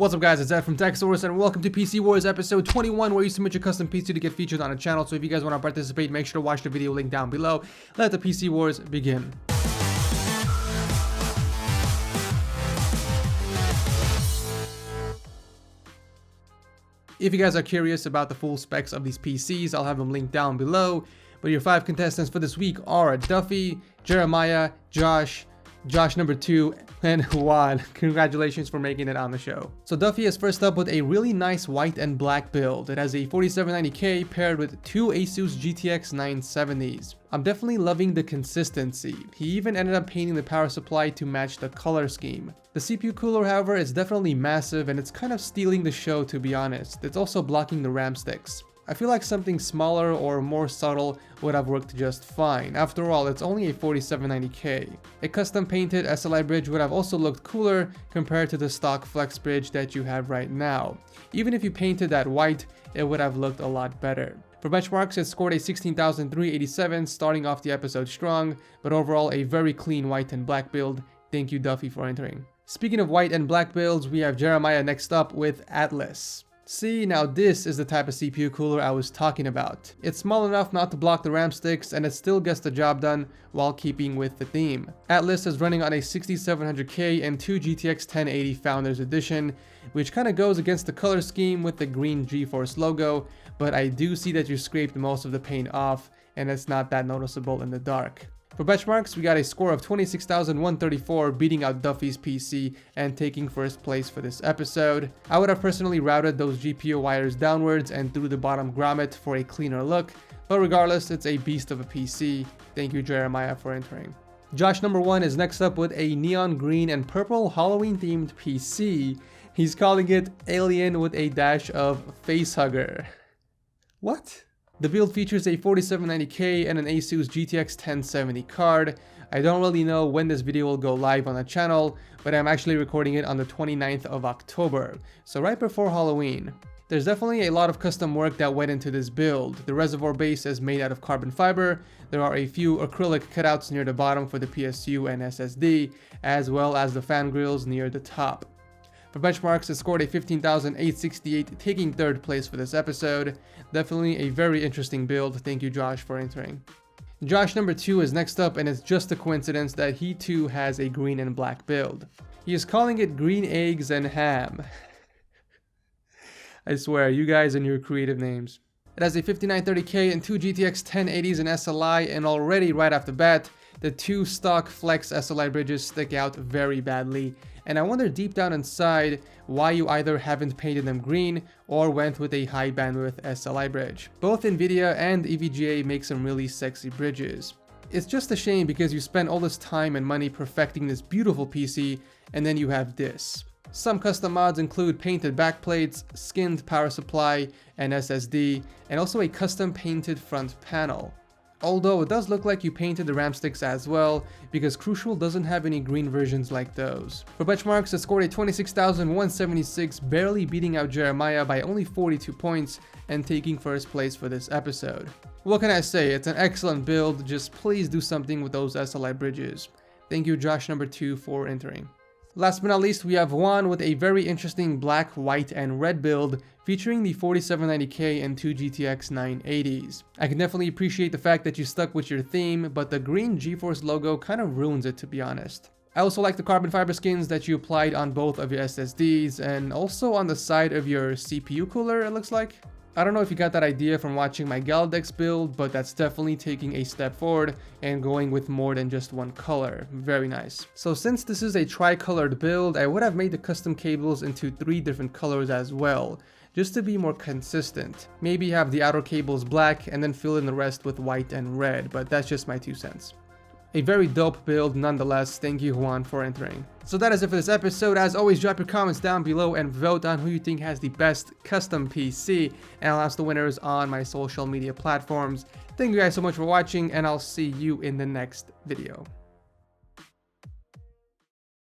What's up guys, it's Ed from TechSource and welcome to PC Wars episode 21 where you submit your custom PC to get featured on a channel. So if you guys want to participate, make sure to watch the video link down below. Let the PC Wars begin. If you guys are curious about the full specs of these PCs, I'll have them linked down below. But your 5 contestants for this week are Duffy, Jeremiah, Josh number 2, and Juan. Congratulations for making it on the show. So Duffy is first up with a really nice white and black build. It has a 4790K paired with 2 Asus GTX 970s. I'm definitely loving the consistency. He even ended up painting the power supply to match the color scheme. The CPU cooler, however, is definitely massive and it's kind of stealing the show, to be honest. It's also blocking the RAM sticks. I feel like something smaller or more subtle would have worked just fine. After all, it's only a 4790K. A custom painted Sli Bridge would have also looked cooler compared to the stock Flex Bridge that you have right now. Even if you painted that white, it would have looked a lot better. For benchmarks, it scored a 16,387, starting off the episode strong, but overall a very clean white and black build. Thank you, Duffy, for entering. Speaking of white and black builds, we have Jeremiah next up with Atlas. See, now this is the type of CPU cooler I was talking about. It's small enough not to block the RAM sticks and it still gets the job done while keeping with the theme. Atlas is running on a 6700K and 2 GTX 1080 Founders Edition, which kind of goes against the color scheme with the green GeForce logo, but I do see that you scraped most of the paint off and it's not that noticeable in the dark. For benchmarks, we got a score of 26,134, beating out Duffy's PC and taking first place for this episode. I would have personally routed those GPU wires downwards and through the bottom grommet for a cleaner look, but regardless, it's a beast of a PC. Thank you, Jeremiah, for entering. Josh number 1 is next up with a neon green and purple Halloween themed PC. He's calling it Alien with a dash of Facehugger. What? The build features a 4790K and an Asus GTX 1070 card. I don't really know when this video will go live on the channel, but I'm actually recording it on the 29th of October, so right before Halloween. There's definitely a lot of custom work that went into this build. The reservoir base is made out of carbon fiber. There are a few acrylic cutouts near the bottom for the PSU and SSD, as well as the fan grills near the top. For benchmarks, it scored a 15,868, taking third place for this episode. Definitely a very interesting build. Thank you, Josh, for entering. Josh number 2 is next up, and it's just a coincidence that he too has a green and black build. He is calling it green eggs and ham. I swear, you guys and your creative names. It has a 5930K and 2 GTX 1080s and SLI, and already right off the bat, the 2 stock Flex Sli Bridges stick out very badly. And I wonder deep down inside why you either haven't painted them green or went with a high bandwidth Sli bridge. Both NVIDIA and EVGA make some really sexy bridges. It's just a shame because you spent all this time and money perfecting this beautiful PC and then you have this. Some custom mods include painted backplates, skinned power supply and SSD, and also a custom painted front panel. Although it does look like you painted the RAM sticks as well, because Crucial doesn't have any green versions like those. For benchmarks, it scored a 26,176, barely beating out Jeremiah by only 42 points and taking first place for this episode. What can I say, it's an excellent build, just please do something with those Sli bridges. Thank you, Josh number 2, for entering. Last but not least, we have Juan with a very interesting black, white, and red build featuring the 4790K and 2 GTX 980s. I can definitely appreciate the fact that you stuck with your theme, but the green GeForce logo kind of ruins it, to be honest. I also like the carbon fiber skins that you applied on both of your SSDs and also on the side of your CPU cooler, it looks like. I don't know if you got that idea from watching my Galadex build, but that's definitely taking a step forward and going with more than just one color. Very nice. So since this is a tri-colored build, I would have made the custom cables into 3 different colors as well, just to be more consistent. Maybe have the outer cables black and then fill in the rest with white and red, but that's just my 2 cents. A very dope build nonetheless. Thank you, Juan, for entering. So that is it for this episode. As always, drop your comments down below and vote on who you think has the best custom PC, and I'll announce the winners on my social media platforms. Thank you guys so much for watching, and I'll see you in the next video.